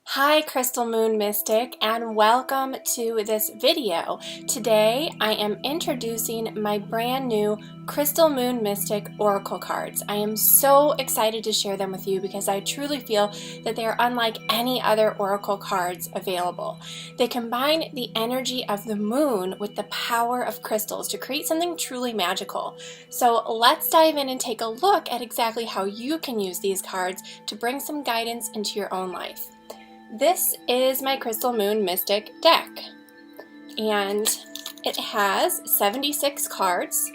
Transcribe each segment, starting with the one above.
Hi Crystal Moon Mystic, and welcome to this video. Today I am introducing my brand new Crystal Moon Mystic Oracle cards. I am so excited to share them with you because I truly feel that they are unlike any other Oracle cards available. They combine the energy of the moon with the power of crystals to create something truly magical. So let's dive in and take a look at exactly how you can use these cards to bring some guidance into your own life. This is my Crystal Moon Mystic deck, and it has 76 cards,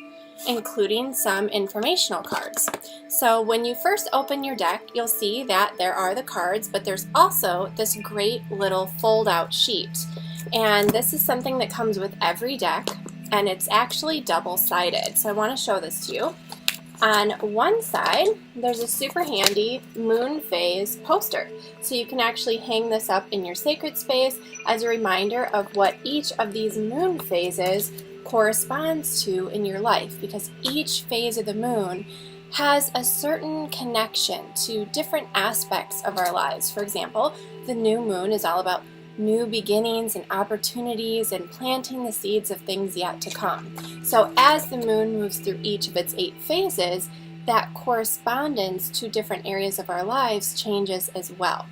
including some informational cards. So when you first open your deck, you'll see that there are the cards, but there's also this great little fold-out sheet. And this is something that comes with every deck, and it's actually double-sided. So I want to show this to you. On one side, there's a super handy moon phase poster. So you can actually hang this up in your sacred space as a reminder of what each of these moon phases corresponds to in your life, because each phase of the moon has a certain connection to different aspects of our lives. For example, the new moon is all about new beginnings and opportunities and planting the seeds of things yet to come. So as the moon moves through each of its 8 phases, that correspondence to different areas of our lives changes as well.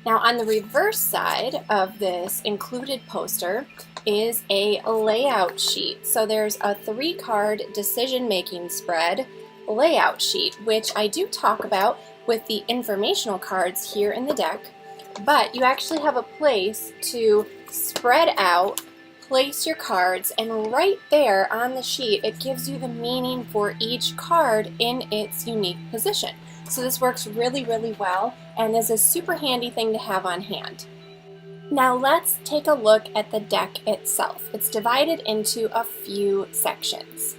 Now on the reverse side of this included poster is a layout sheet. So there's a 3-card decision-making spread layout sheet, which I do talk about with the informational cards here in the deck. But you actually have a place to spread out, place your cards, and right there on the sheet it gives you the meaning for each card in its unique position. So this works really, really well and is a super handy thing to have on hand. Now let's take a look at the deck itself. It's divided into a few sections.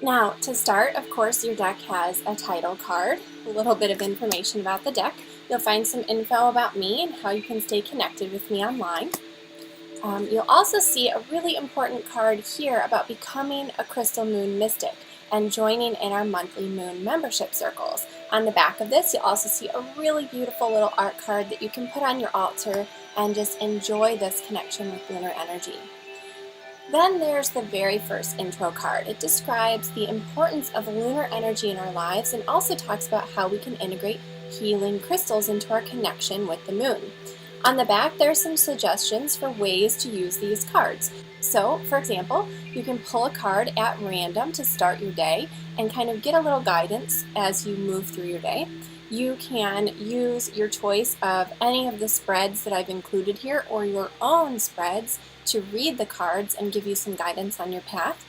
Now to start, of course, your deck has a title card, a little bit of information about the deck. You'll find some info about me and how you can stay connected with me online. You'll also see a really important card here about becoming a Crystal Moon Mystic and joining in our monthly moon membership circles. On the back of this, you'll also see a really beautiful little art card that you can put on your altar and just enjoy this connection with lunar energy. Then there's the very first intro card. It describes the importance of lunar energy in our lives and also talks about how we can integrate healing crystals into our connection with the moon. On the back, there are some suggestions for ways to use these cards. So, for example, you can pull a card at random to start your day and kind of get a little guidance as you move through your day. You can use your choice of any of the spreads that I've included here or your own spreads to read the cards and give you some guidance on your path.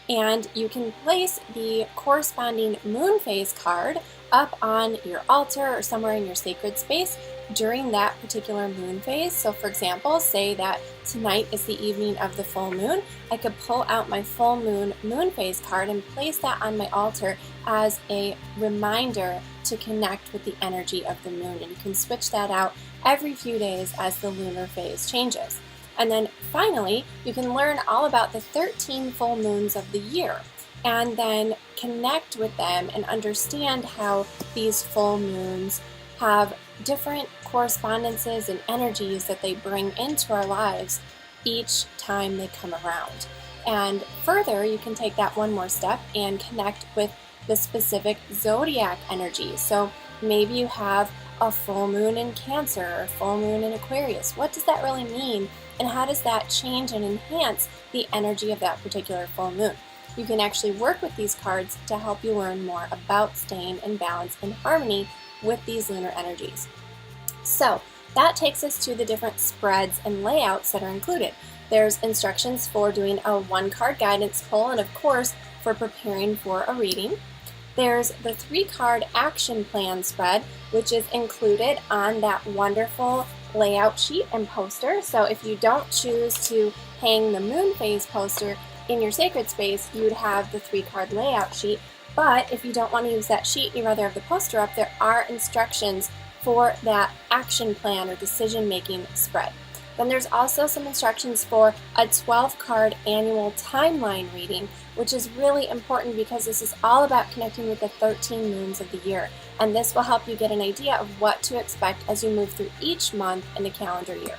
And you can place the corresponding moon phase card up on your altar or somewhere in your sacred space during that particular moon phase. So for example, say that tonight is the evening of the full moon. I could pull out my full moon phase card and place that on my altar as a reminder to connect with the energy of the moon. And you can switch that out every few days as the lunar phase changes. And then finally, you can learn all about the 13 full moons of the year and then connect with them and understand how these full moons have different correspondences and energies that they bring into our lives each time they come around. And further, you can take that one more step and connect with the specific zodiac energy. So maybe you have a full moon in Cancer or a full moon in Aquarius. What does that really mean? And how does that change and enhance the energy of that particular full moon? You can actually work with these cards to help you learn more about staying in balance and harmony with these lunar energies. So that takes us to the different spreads and layouts that are included. There's instructions for doing a 1-card guidance pull and of course for preparing for a reading. There's the 3-card action plan spread, which is included on that wonderful layout sheet and poster. So if you don't choose to hang the moon phase poster in your sacred space, you would have the 3-card layout sheet. But if you don't want to use that sheet, you rather have the poster up, there are instructions for that action plan or decision-making spread. Then there's also some instructions for a 12-card annual timeline reading, which is really important because this is all about connecting with the 13 moons of the year and this will help you get an idea of what to expect as you move through each month in the calendar year.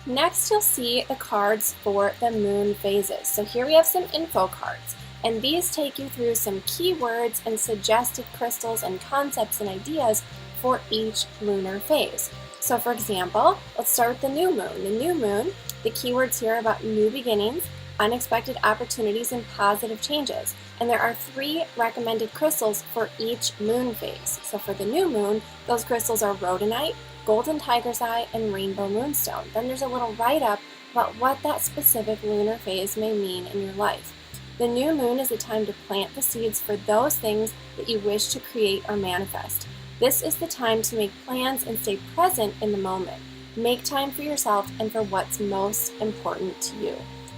Next, you'll see the cards for the moon phases. So here we have some info cards, and these take you through some keywords and suggested crystals and concepts and ideas for each lunar phase. So for example, let's start with the new moon. The new moon, the keywords here are about new beginnings, unexpected opportunities, and positive changes. And there are 3 recommended crystals for each moon phase. So for the new moon, those crystals are rhodonite, golden tiger's eye, and rainbow moonstone. Then there's a little write-up about what that specific lunar phase may mean in your life. The new moon is a time to plant the seeds for those things that you wish to create or manifest. This is the time to make plans and stay present in the moment. Make time for yourself and for what's most important to you.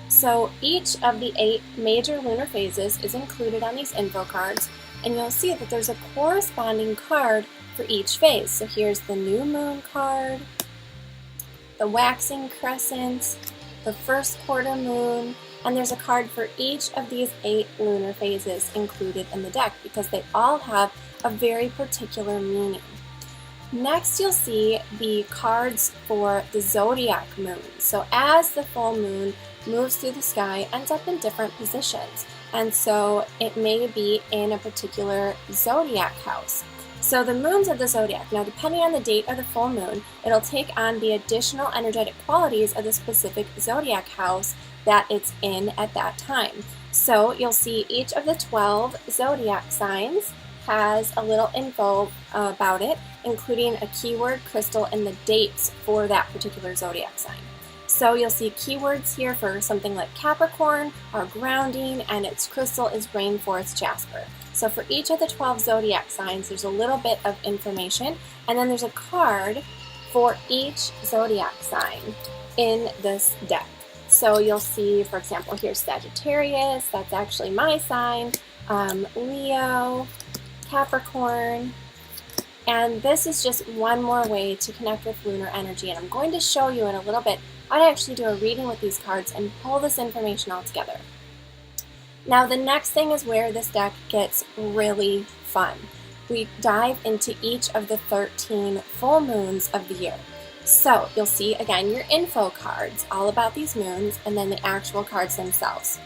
So each of the 8 major lunar phases is included on these info cards, and you'll see that there's a corresponding card for each phase. So here's the new moon card, the waxing crescent, the first quarter moon, and there's a card for each of these 8 lunar phases included in the deck because they all have a very particular meaning. Next, you'll see the cards for the zodiac moon. So as the full moon moves through the sky, it ends up in different positions, and so it may be in a particular zodiac house. So the moons of the zodiac, now depending on the date of the full moon, it'll take on the additional energetic qualities of the specific zodiac house that it's in at that time. So you'll see each of the 12 zodiac signs has a little info about it, including a keyword, crystal, and the dates for that particular zodiac sign. So you'll see keywords here for something like Capricorn, our grounding, and its crystal is rainforest jasper. So for each of the 12 zodiac signs, there's a little bit of information, and then there's a card for each zodiac sign in this deck. So you'll see, for example, here's Sagittarius, that's actually my sign, Leo, Capricorn, and this is just one more way to connect with lunar energy, and I'm going to show you in a little bit how to actually do a reading with these cards and pull this information all together. Now the next thing is where this deck gets really fun. We dive into each of the 13 full moons of the year. So you'll see again your info cards all about these moons and then the actual cards themselves.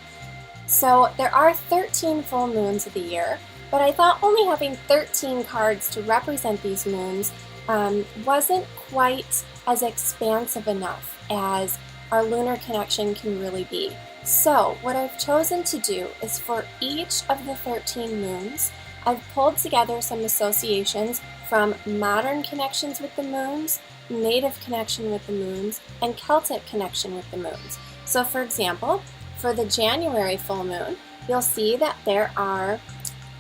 So there are 13 full moons of the year, but I thought only having 13 cards to represent these moons wasn't quite as expansive enough as our lunar connection can really be. So what I've chosen to do is for each of the 13 moons, I've pulled together some associations from modern connections with the moons, native connection with the moons, and Celtic connection with the moons. So for example, for the January full moon, you'll see that there are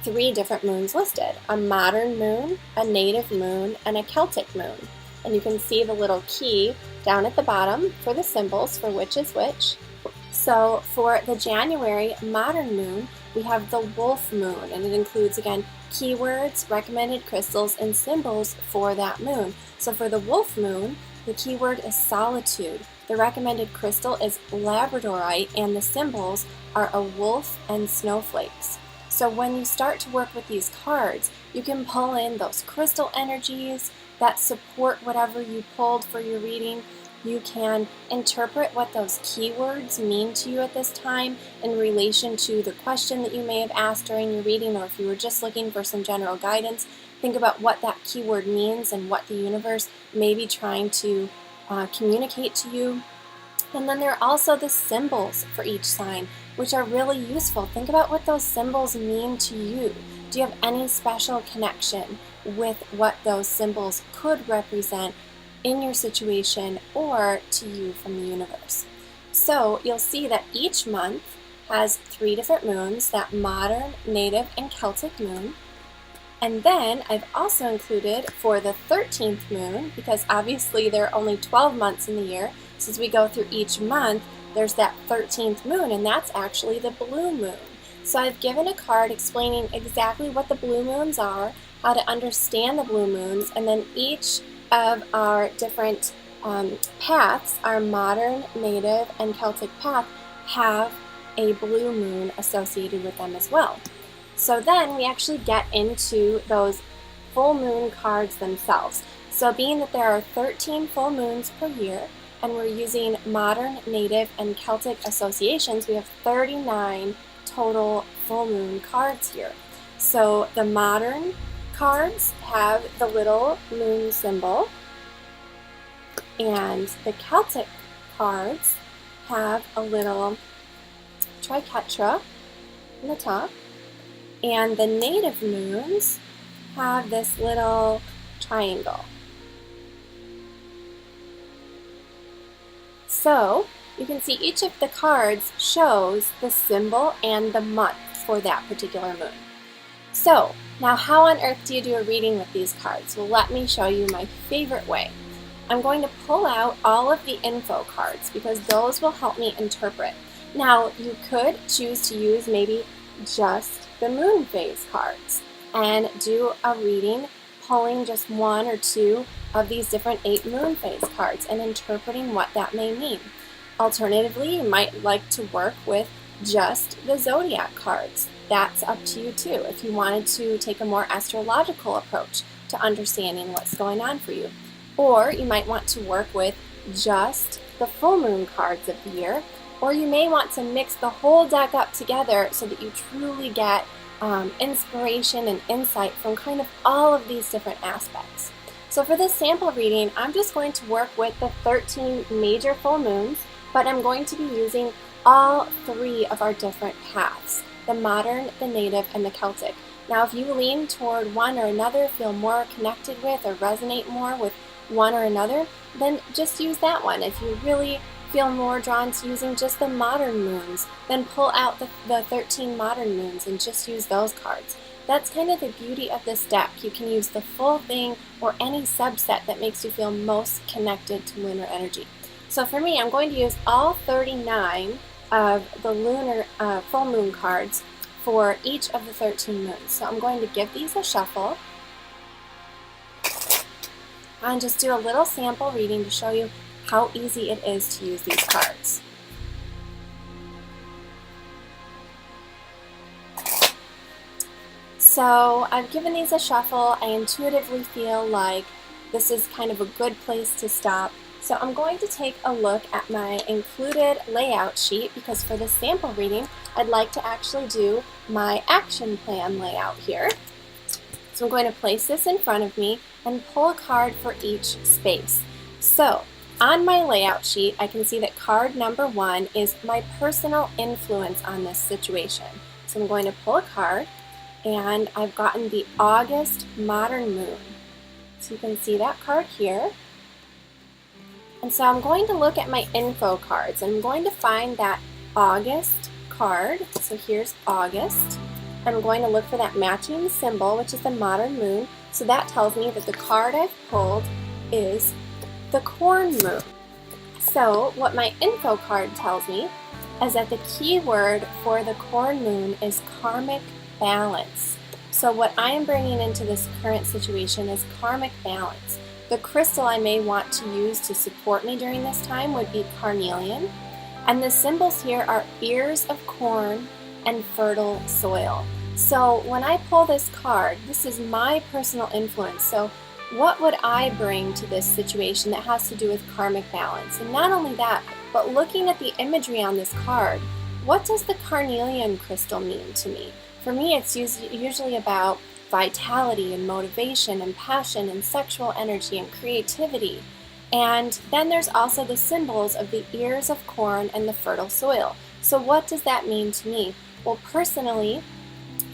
3 different moons listed: a modern moon, a native moon, and a Celtic moon. And you can see the little key down at the bottom for the symbols for which is which. So for the January modern moon, we have the wolf moon, and it includes, again, keywords, recommended crystals, and symbols for that moon. So for the wolf moon, the keyword is solitude. The recommended crystal is labradorite, and the symbols are a wolf and snowflakes. So when you start to work with these cards, you can pull in those crystal energies that support whatever you pulled for your reading. You can interpret what those keywords mean to you at this time in relation to the question that you may have asked during your reading, or if you were just looking for some general guidance, think about what that keyword means and what the universe may be trying to communicate to you. And then there are also the symbols for each sign, which are really useful. Think about what those symbols mean to you. Do you have any special connection with what those symbols could represent in your situation or to you from the universe? So you'll see that each month has 3 different moons, that modern, native, and Celtic moon. And then I've also included for the 13th moon, because obviously there are only 12 months in the year, so as we go through each month, there's that 13th moon, and that's actually the blue moon. So I've given a card explaining exactly what the blue moons are, how to understand the blue moons, and then each of our different paths, our modern, native, and Celtic path, have a blue moon associated with them as well. So then we actually get into those full moon cards themselves. So being that there are 13 full moons per year, and we're using modern, native, and Celtic associations, we have 39 total full moon cards here. So the modern cards have the little moon symbol, and the Celtic cards have a little triquetra in the top, and the native moons have this little triangle. So you can see each of the cards shows the symbol and the month for that particular moon. So now how on earth do you do a reading with these cards? Well, let me show you my favorite way. I'm going to pull out all of the info cards because those will help me interpret. Now you could choose to use maybe just the moon phase cards and do a reading pulling just one or two of these different 8 moon phase cards and interpreting what that may mean. Alternatively, you might like to work with just the zodiac cards. That's up to you too, if you wanted to take a more astrological approach to understanding what's going on for you. Or you might want to work with just the full moon cards of the year, or you may want to mix the whole deck up together so that you truly get inspiration and insight from kind of all of these different aspects. So for this sample reading, I'm just going to work with the 13 major full moons, but I'm going to be using all 3 of our different paths, the modern, the native, and the Celtic. Now if you lean toward one or another, feel more connected with or resonate more with one or another, then just use that one. If you really feel more drawn to using just the modern moons, then pull out the 13 modern moons and just use those cards. That's kind of the beauty of this deck. You can use the full thing or any subset that makes you feel most connected to lunar energy. So for me, I'm going to use all 39 of the lunar full moon cards for each of the 13 moons. So I'm going to give these a shuffle and just do a little sample reading to show you how easy it is to use these cards. So I've given these a shuffle. I intuitively feel like this is kind of a good place to stop. So I'm going to take a look at my included layout sheet because for this sample reading, I'd like to actually do my action plan layout here. So I'm going to place this in front of me and pull a card for each space. So on my layout sheet, I can see that card number 1 is my personal influence on this situation. So I'm going to pull a card, and I've gotten the August modern moon. So you can see that card here. And so I'm going to look at my info cards, and I'm going to find that August card. So here's August. I'm going to look for that matching symbol, which is the modern moon. So that tells me that the card I've pulled is the corn moon. So what my info card tells me is that the key word for the corn moon is karmic balance. So what I am bringing into this current situation is karmic balance. The crystal I may want to use to support me during this time would be carnelian. And the symbols here are ears of corn and fertile soil. So when I pull this card, this is my personal influence. So what would I bring to this situation that has to do with karmic balance? And not only that, but looking at the imagery on this card, what does the carnelian crystal mean to me? For me, it's usually about vitality and motivation and passion and sexual energy and creativity. And then there's also the symbols of the ears of corn and the fertile soil. So what does that mean to me? Well, personally,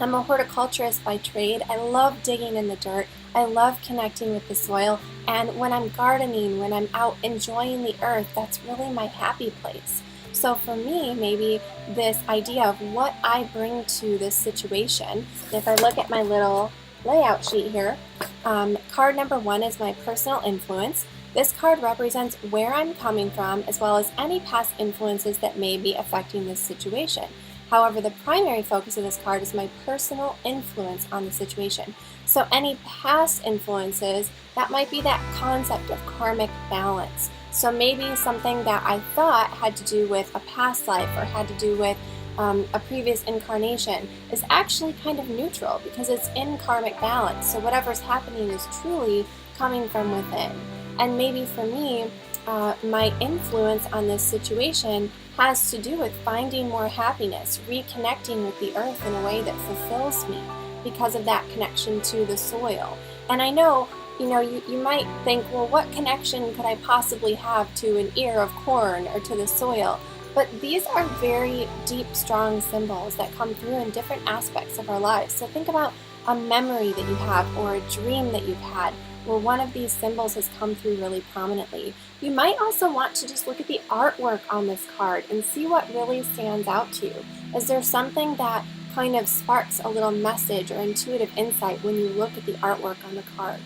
I'm a horticulturist by trade. I love digging in the dirt. I love connecting with the soil. And when I'm gardening, when I'm out enjoying the earth, that's really my happy place. So for me, maybe this idea of what I bring to this situation, if I look at my little layout sheet here, card number 1 is my personal influence. This card represents where I'm coming from as well as any past influences that may be affecting this situation. However, the primary focus of this card is my personal influence on the situation. So any past influences, that might be that concept of karmic balance. So maybe something that I thought had to do with a past life or had to do with a previous incarnation is actually kind of neutral because it's in karmic balance. So whatever's happening is truly coming from within. And maybe for me, my influence on this situation has to do with finding more happiness, reconnecting with the earth in a way that fulfills me because of that connection to the soil. And I know, you might think, well, what connection could I possibly have to an ear of corn or to the soil? But these are very deep, strong symbols that come through in different aspects of our lives. So think about a memory that you have or a dream that you've had where one of these symbols has come through really prominently. You might also want to just look at the artwork on this card and see what really stands out to you. Is there something that kind of sparks a little message or intuitive insight when you look at the artwork on the card?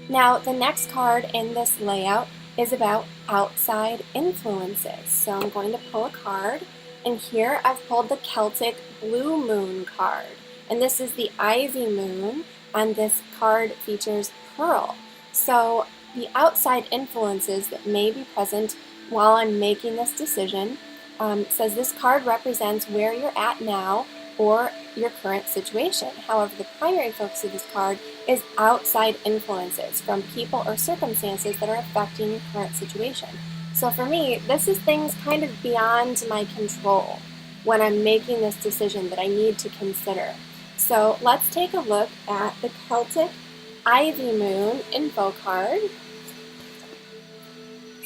Now, the next card in this layout is about outside influences. So I'm going to pull a card, and here I've pulled the Celtic Blue Moon card. And this is the Ivy Moon, and this card features Pearl. So the outside influences that may be present while I'm making this decision says this card represents where you're at now or your current situation. However, the primary focus of this card is outside influences from people or circumstances that are affecting your current situation. So for me, this is things kind of beyond my control when I'm making this decision that I need to consider. So let's take a look at the Celtic Ivy Moon info card.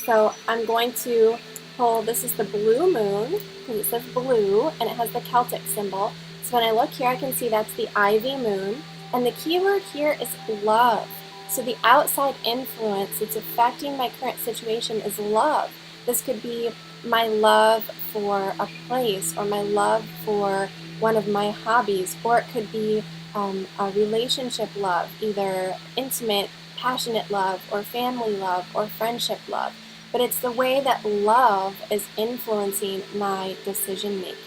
So I'm going to pull, this is the blue moon, because it says blue, and it has the Celtic symbol. So when I look here, I can see that's the Ivy Moon. And the keyword here is love. So the outside influence that's affecting my current situation is love. This could be my love for a place, or my love for one of my hobbies, or it could be a relationship love, either intimate, passionate love, or family love, or friendship love. But it's the way that love is influencing my decision making.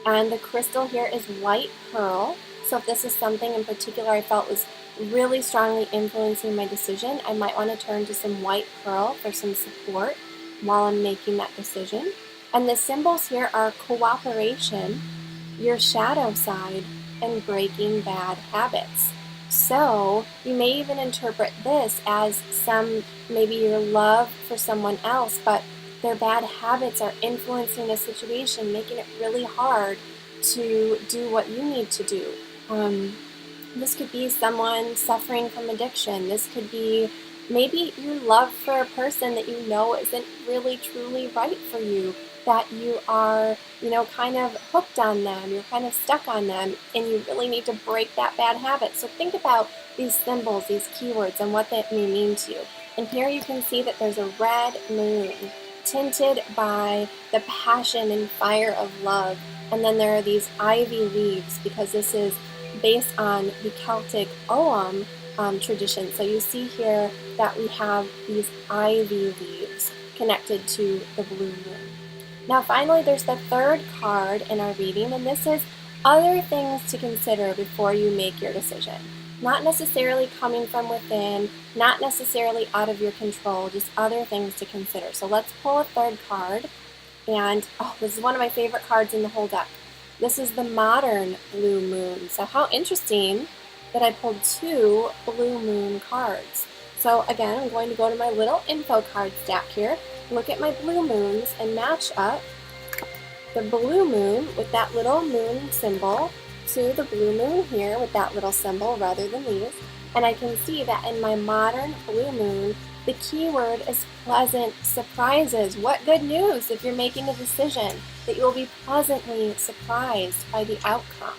And the crystal here is white pearl. So if this is something in particular I felt was really strongly influencing my decision, I might want to turn to some white pearl for some support while I'm making that decision. And the symbols here are cooperation, your shadow side, and breaking bad habits. So you may even interpret this as maybe your love for someone else, but their bad habits are influencing a situation, making it really hard to do what you need to do. This could be someone suffering from addiction. This could be maybe your love for a person that you know isn't really truly right for you, that you are, kind of hooked on them, you're kind of stuck on them, and you really need to break that bad habit. So think about these symbols, these keywords, and what that may mean to you. And here you can see that there's a red moon tinted by the passion and fire of love. And then there are these ivy leaves, because this is based on the Celtic Ogham tradition. So you see here that we have these ivy leaves connected to the blue moon. Now finally, there's the third card in our reading, and this is other things to consider before you make your decision. Not necessarily coming from within, not necessarily out of your control, just other things to consider. So let's pull a third card, and this is one of my favorite cards in the whole deck. This is the modern blue moon. So how interesting that I pulled two blue moon cards. So again, I'm going to go to my little info card stack here, look at my blue moons, and match up the blue moon with that little moon symbol to the blue moon here with that little symbol rather than these. And I can see that in my modern blue moon, the keyword is pleasant surprises. What good news if you're making a decision that you'll be pleasantly surprised by the outcome.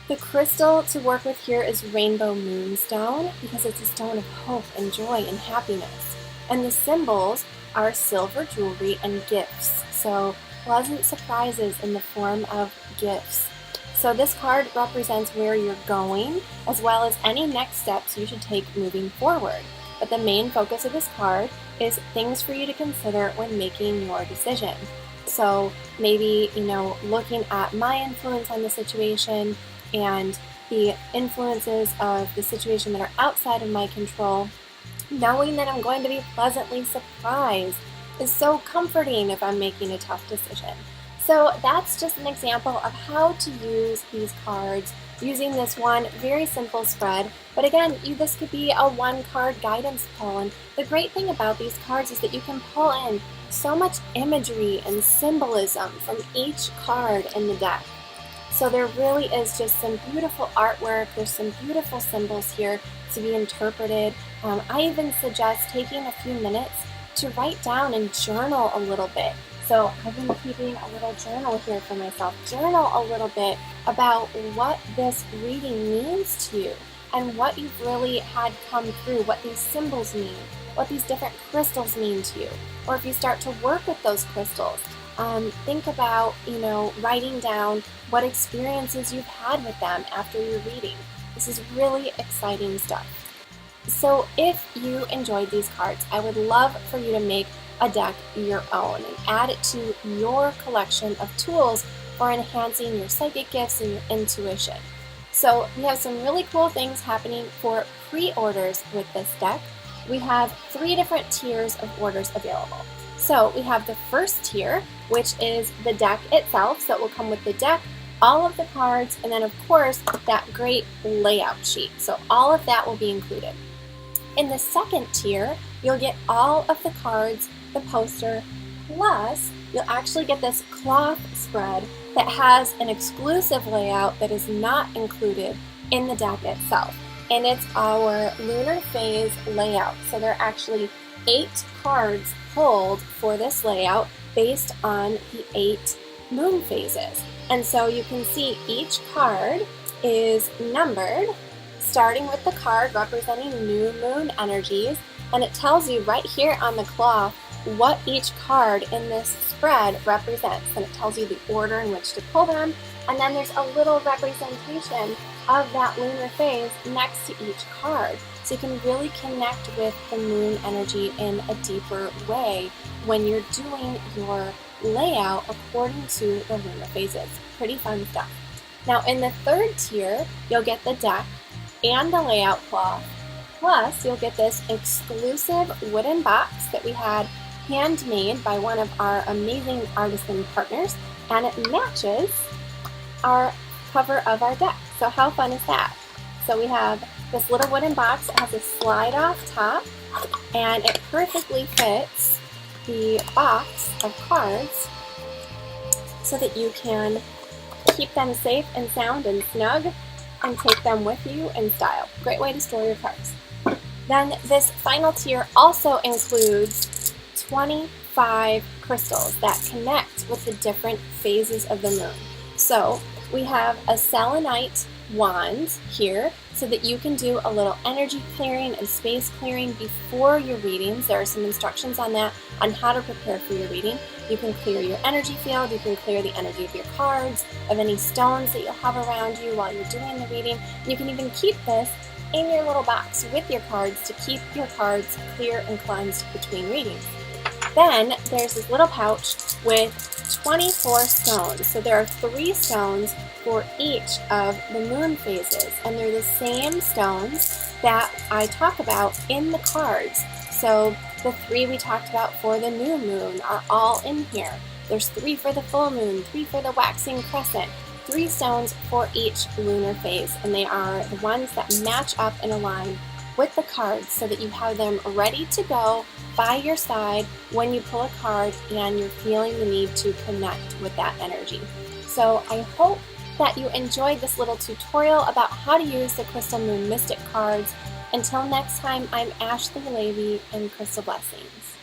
The crystal to work with here is Rainbow Moonstone, because it's a stone of hope and joy and happiness. And the symbols are silver jewelry and gifts. So pleasant surprises in the form of gifts. So this card represents where you're going, as well as any next steps you should take moving forward. But the main focus of this card is things for you to consider when making your decision. So maybe, looking at my influence on the situation and the influences of the situation that are outside of my control, knowing that I'm going to be pleasantly surprised is so comforting if I'm making a tough decision. So that's just an example of how to use these cards using this one very simple spread. But again, this could be a one-card guidance pull. And the great thing about these cards is that you can pull in so much imagery and symbolism from each card in the deck. So there really is just some beautiful artwork. There's some beautiful symbols here to be interpreted. I even suggest taking a few minutes to write down and journal a little bit. So I've been keeping a little journal here for myself. Journal a little bit about what this reading means to you and what you've really had come through, what these symbols mean, what these different crystals mean to you. Or if you start to work with those crystals, think about, writing down what experiences you've had with them after your reading. This is really exciting stuff. So if you enjoyed these cards, I would love for you to make a deck your own and add it to your collection of tools for enhancing your psychic gifts and your intuition. So we have some really cool things happening for pre-orders with this deck. We have 3 different tiers of orders available. So we have the first tier, which is the deck itself. So it will come with the deck, all of the cards, and then of course that great layout sheet. So all of that will be included. In the second tier, you'll get all of the cards, the poster, plus you'll actually get this cloth spread that has an exclusive layout that is not included in the deck itself. And it's our Lunar Phase layout. So there are actually 8 cards pulled for this layout based on the 8 moon phases. And so you can see each card is numbered, starting with the card representing new moon energies, and it tells you right here on the cloth what each card in this spread represents, and it tells you the order in which to pull them, and then there's a little representation of that lunar phase next to each card. So you can really connect with the moon energy in a deeper way when you're doing your layout according to the lunar phases. Pretty fun stuff. Now in the third tier, you'll get the deck and the layout cloth, plus you'll get this exclusive wooden box that we had handmade by one of our amazing artisan partners, and it matches our cover of our deck. So how fun is that? So we have this little wooden box that has a slide off top, and it perfectly fits the box of cards so that you can keep them safe and sound and snug and take them with you in style. Great way to store your cards. Then this final tier also includes 25 crystals that connect with the different phases of the moon. So we have a selenite wand here so that you can do a little energy clearing and space clearing before your readings. There are some instructions on that, on how to prepare for your reading. You can clear your energy field, you can clear the energy of your cards, of any stones that you'll have around you while you're doing the reading. You can even keep this in your little box with your cards to keep your cards clear and cleansed between readings. Then there's this little pouch with 24 stones. So there are 3 stones for each of the moon phases, and they're the same stones that I talk about in the cards. So the 3 we talked about for the new moon are all in here. There's 3 for the full moon, 3 for the waxing crescent, 3 stones for each lunar phase, and they are the ones that match up and align with the cards so that you have them ready to go by your side when you pull a card and you're feeling the need to connect with that energy. So I hope that you enjoyed this little tutorial about how to use the Crystal Moon Mystic cards. Until next time, I'm Ashley Levy, and Crystal Blessings.